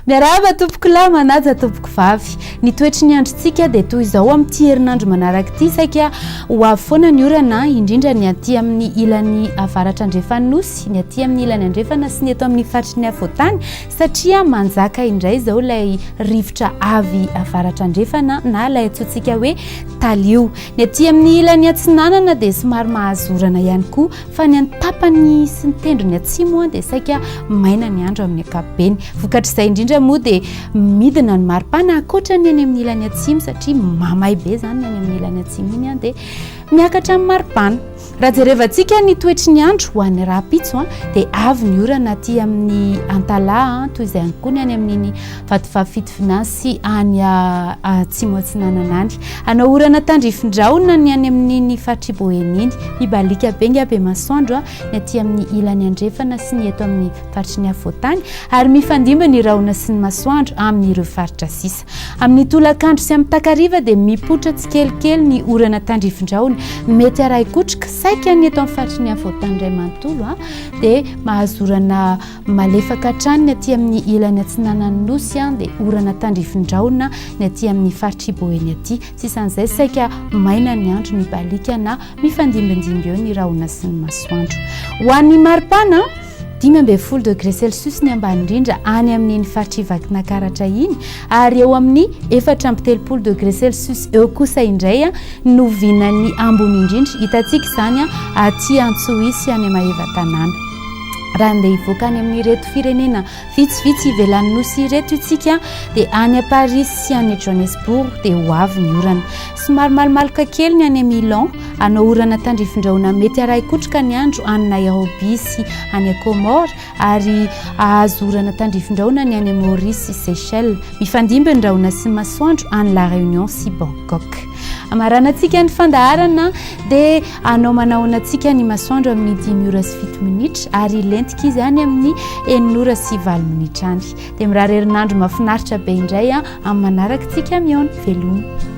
Miarahaba tompoko lahy manaja tompoko vavy. Ny toetry ny androntsika dia toy izao amin'ity herinandro manaraka ity saika ho avy foana ny orana indrindra ny aty amin'ny ilany avaratra andrefanosy, ny aty amin'ny ilany andrefana sy ny eto amin'ny faritry ny afoatany satria manjaka indray izao ilay rivotra avy avaratra andrefana na ilay antsointsika hoe talio. Ny aty amin'ny ilany atsinanana dia somary mahazorana ihany koa fa ny antapany sy ny tendrony atsimo dia saika maina ny andro amin'ny ankapobeny. Vokatr'izay indrindra moa dia midina ny maripana akoatra ny any amin'ny ilany atsimo satria mamay be zany ny any amin'ny ilany atsimo iny dia miakatra amin'ny maripana. Raha jerevantsika ny toetry ny andro ho an'ny rapitso dia avy ny orana aty amin'ny antala toy izay ihany koa ny any amin'iny vatovavy finansy any atsimo atsinanana any. Anao orana tandrifindraona ny any amin'iny faritry boeniny mibalika benga be masoandro ny aty amin'ny ilany andrefana sy ny eto amin'ny faritry ny afoatany ary mifandimba ny rahona sy ny masoandro amin'ireo faritra sisa. Amin'ny tolakandro sy amin'ny takariva dia mipotra tsikelikely ny orana tandrifindraona mety araikotrika saika ny eto amin'ny faritry ny afoatany iray manontolo dia mahazorana malefaka hatrany ny aty amin'ny ilany atsinanan'ny nosy dia orana tandrifindraona ny aty amin'ny faritry boeny aty sisan'izay saika maina ny andro mibalika na mifandimbindimby eo ny rahona sy ny masoandro. Ho an'ny maripana 10 degré Celsius ny ambany indrindra any amin'iny faritry vakinakaratra iny ary eo amin'ny 4 degré Celsius eo kosa indray novinany ambony indrindra hitantsika izany aty Antsohisy any Mahevatanana. Raha andeha hivoaka any amin'ny reto firenena vitsivitsy ivelan'ny nosy reto itsika dia any Paris sy any Johannesburg dia ho avy ny orana. Somary malomaloka kely ny any Milan, anao orana tandrifindraona mety araikotrika ny andro any Nairobi sy any Comore ary ahazo orana tandrifindraona ny any Maurice sy Seychelles. Mifandimby ny rahona sy masoandro any La Réunion sy Bangkok. Amaranantsika ny fandaharana dia anao manaona antsika ny masoandro amin'ny 10 ora sy 7 minitra ary lentika izy any amin'ny 9 ora sy 4 minitra any. Dia mirary herinandro mahafinaritra be indray amin'ny manaraka antsika miaona veloma.